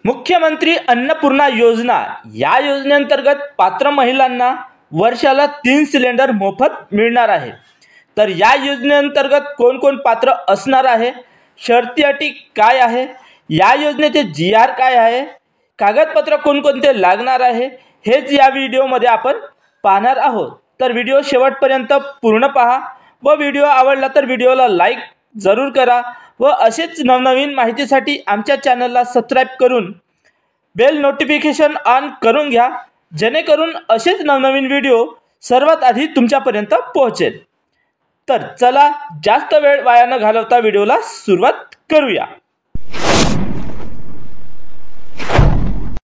मुख्यमंत्री अन्नपूर्णा योजना या योजनेअंतर्गत पात्र महिलांना वर्षाला 3 सिलेंडर मोफत मिळणार आहे। तर या योजनेअंतर्गत कोण कोण पात्र असणार आहे, शर्ती अटी काय आहे, या योजनेचे GR काय आहे, कागदपत्र कोणकोणते लागणार आहे, हेच या व्हिडिओमध्ये आपण पाहणार आहोत। तर व्हिडिओ शेवटपर्यंत पूर्ण पहा व व्हिडिओ आवडला तर व्हिडिओला लाईक जरूर करा व असेच नवनवीन माहितीसाठी आमच्या चॅनलला सबस्क्राइब करून बेल नोटिफिकेशन ऑन करून घ्या, जेणेकरून असेच नवनवीन व्हिडिओ सर्वात आधी तुमच्यापर्यंत पोहोचेल। तर चला जास्त वेळ वाया न घालवता व्हिडिओला सुरुवात करूया।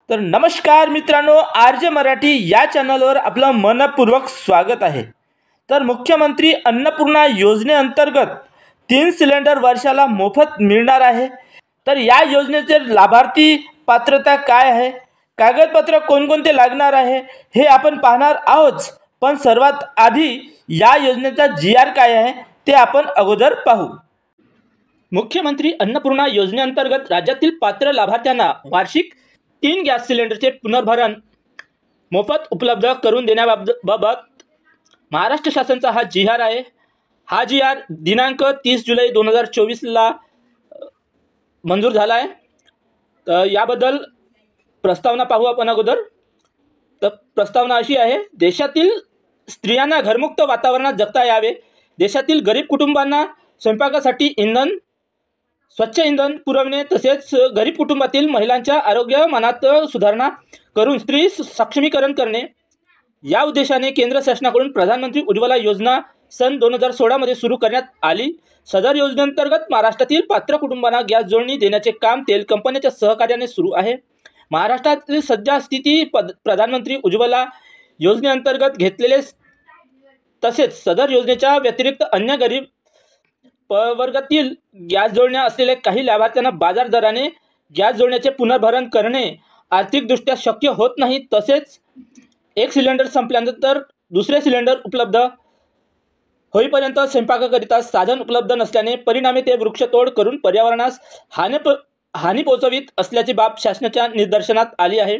तर नमस्कार मित्रांनो, RJ मराठी या चॅनलवर आपलं मनपूर्वक स्वागत आहे। तर मुख्यमंत्री अन्नपूर्णा योजनेअंतर्गत 3 सिलेंडर वर्षाला मोफत मिळणार आहे। तर या योजनेचे लाभार्थी पात्रता काय आहे, कागदपत्र कोणकोणते लागणार आहे हे आपण पाहणार आहोत। पण सर्वात आधी या योजनेचा GR काय आहे ते आपण अगोदर पाहू। मुख्यमंत्री अन्नपूर्णा योजनेअंतर्गत राज्यातील पात्र लाभार्थ्यांना वार्षिक 3 गॅस सिलेंडरचे पुनर्भरण मोफत उपलब्ध करून देण्याबाबत महाराष्ट्र शासनाचा हा GR आहे। हा GR दिनांक 30 जुलै 2024 मंजूर झाला आहे। तर याबद्दल प्रस्तावना पाहू आपण अगोदर। तर प्रस्तावना अशी आहे, देशातील स्त्रियांना घरमुक्त वातावरणात जगता यावे, देशातील गरीब कुटुंबांना स्वयंपाकासाठी स्वच्छ इंधन पुरवणे, तसेच गरीब कुटुंबातील महिलांच्या आरोग्यमानात सुधारणा करून स्त्री सक्षमीकरण करणे, या उद्देशाने केंद्र शासनाकडून प्रधानमंत्री उज्ज्वला योजना सन 2016 मध्ये सुरू करण्यात आली। सदर योजनेअंतर्गत महाराष्ट्रातील पात्र कुटुंबांना गॅस जोडणी देण्याचे काम तेल कंपन्यांच्या सहकार्याने सुरू आहे। महाराष्ट्रातील सध्या स्थिती प्रधानमंत्री उज्ज्वला योजनेअंतर्गत घेतलेले तसेच सदर योजनेच्या व्यतिरिक्त अन्य गरीब वर्गातील गॅस जोडण्या असलेल्या काही लाभार्थ्यांना बाजार दराने गॅस जोडण्याचे पुनर्भरण करणे आर्थिकदृष्ट्या शक्य होत नाही। तसेच एक सिलेंडर संपल्यानंतर दुसरे सिलेंडर उपलब्ध होईपर्यंत स्वयंपाकाकरिता साधन उपलब्ध नसल्याने परिणामी ते वृक्षतोड करून पर्यावरणास हानी पोहोचवित असल्याची बाब शासनाच्या निदर्शनात आली आहे।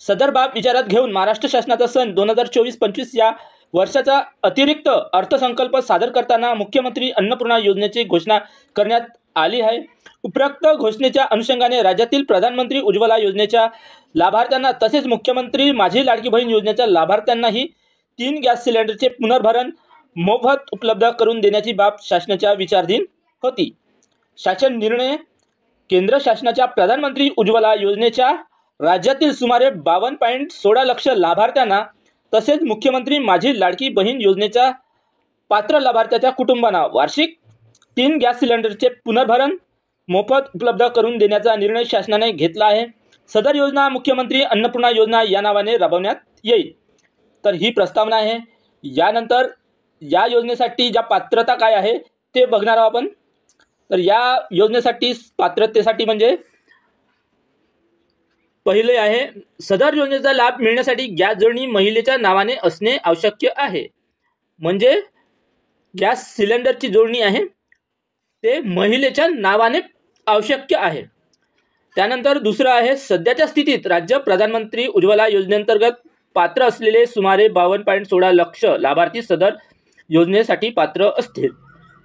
सदर बाब विचारात घेऊन महाराष्ट्र शासनाचा सन 2024-25 या वर्षाचा अतिरिक्त अर्थसंकल्प सादर करताना मुख्यमंत्री अन्नपूर्णा योजनेची घोषणा करण्यात आली आहे। उपरोक्त घोषणेच्या अनुषंगाने राज्यातील प्रधानमंत्री उज्ज्वला योजनेच्या लाभार्थ्यांना तसेच मुख्यमंत्री माझी लाडकी बहीण योजनेच्या लाभार्थ्यांनाही 3 गॅस सिलेंडरचे पुनर्भरण मोफत उपलब्ध करून देण्याची बाब शासनाच्या विचाराधीन होती। शासन निर्णय केंद्र शासनाच्या प्रधानमंत्री उज्ज्वला योजनेच्या राज्यातील सुमारे 52.16 लाख लाभार्थ्यांना तसेच मुख्यमंत्री माझी लाडकी बहीण योजनेच्या पात्र लाभार्थ्याच्या कुटुंबांना वार्षिक 3 गॅस सिलेंडरचे पुनर्भरण मोफत उपलब्ध करून देण्याचा निर्णय शासनाने घेतला आहे। सदर योजना मुख्यमंत्री अन्नपूर्णा योजना या नावाने राबवण्यात येईल। तर ही प्रस्तावना आहे। यानंतर या योजनेसाठी ज्या पात्रता काय आहे ते बघणार आहोत आपण। तर या योजनेसाठी पात्रतेसाठी म्हणजे पहिले आहे, सदर योजनेचा लाभ मिळण्यासाठी गॅस जोडणी महिलेच्या नावाने असणे आवश्यक आहे। म्हणजे गॅस सिलेंडरची जोडणी आहे ते महिलेच्या नावाने आवश्यक आहे। त्यानंतर दुसरं आहे, सध्याच्या स्थितीत राज्य प्रधानमंत्री उज्ज्वला योजनेअंतर्गत पात्र असलेले सुमारे 52.16 लाख लाभार्थी सदर योजनेसाठी पात्र असतील।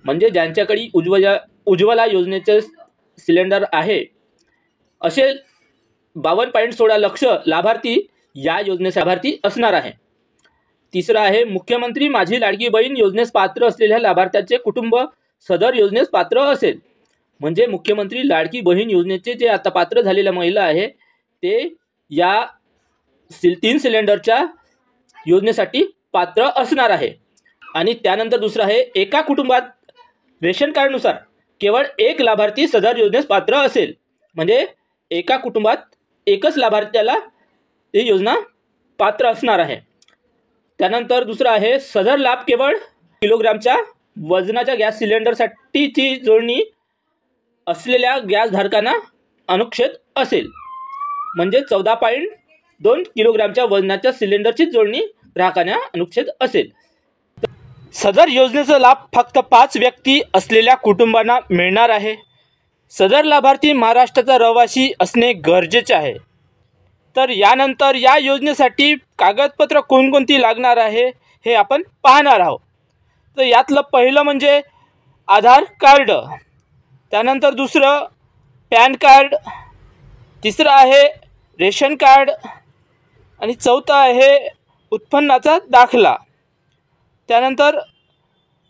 म्हणजे ज्यांच्याकडे उज्ज्वला योजनेचे सिलेंडर आहे असे 52.16 लाख लाभार्थी या योजनेचे लाभार्थी असणार आहे। तिसरा आहे, मुख्यमंत्री माझी लाडकी बहीण योजनेस पात्र असलेल्या लाभार्थ्याचे कुटुंब सदर योजनेस पात्र असेल। म्हणजे मुख्यमंत्री लाडकी बहीण योजनेचे जे आता पात्र झालेल्या महिला आहे ते या 3 सिलेंडरच्या योजनेसाठी पात्र असणार आहे। आणि त्यानंतर दुसरं आहे, एका कुटुंबात रेशन कार्डनुसार केवळ एक लाभार्थी सदर योजनेस पात्र असेल। म्हणजे एका कुटुंबात एकच लाभार्थ्याला ही योजना पात्र असणार आहे। त्यानंतर दुसरं आहे, सदर लाभ केवळ किलोग्रामच्या वजनाच्या गॅस सिलेंडरसाठीची जोडणी असलेल्या गॅस धारकांना अनुक्षेत असेल। म्हणजे 14.2 किलोग्रामच्या वजनाच्या सिलेंडरची जोडणी ग्राहकांना अनुक्षेत असेल। सदर योजनेचा लाभ फक्त 5 व्यक्ती असलेल्या कुटुंबांना मिळणार आहे। सदर लाभार्थी महाराष्ट्राचा रहिवासी असणे गरजेचे आहे। तर यानंतर या योजनेसाठी कागदपत्र कोणकोणती लागणार आहे हे आपण पाहणार आहोत। तर यातलं पहिलं म्हणजे आधार कार्ड, त्यानंतर दुसरं पॅन कार्ड, तिसरं आहे रेशन कार्ड आणि चौथं आहे उत्पन्नाचा दाखला, त्यानंतर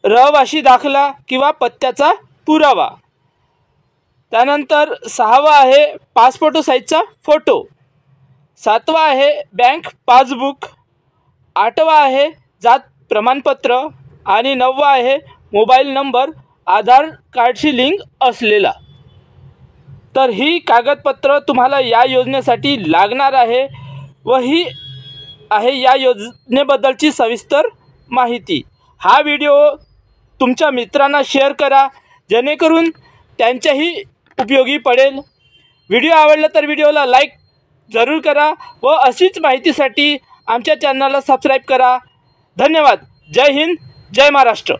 रहिवासी दाखला किंवा पत्त्याचा पुरावा, त्यानंतर सहावा आहे पासपोर्ट साईजचा फोटो, सातवा आहे बँक पासबुक, आठवा आहे जात प्रमाणपत्र आणि नववा आहे मोबाईल नंबर आधार कार्डशी लिंक असलेला। तर ही कागदपत्र तुम्हाला या योजनेसाठी लागणार आहे व ही आहे या योजनेबद्दलची सविस्तर माहिती। हा व्हिडिओ तुमच्या मित्रांना शेअर करा जेणेकरून त्यांच्याही उपयोगी पडेल। व्हिडिओ आवडला तर व्हिडिओला लाईक जरूर करा व अशीच माहितीसाठी आमच्या चॅनलला सबस्क्राईब करा। धन्यवाद। जय हिंद, जय महाराष्ट्र।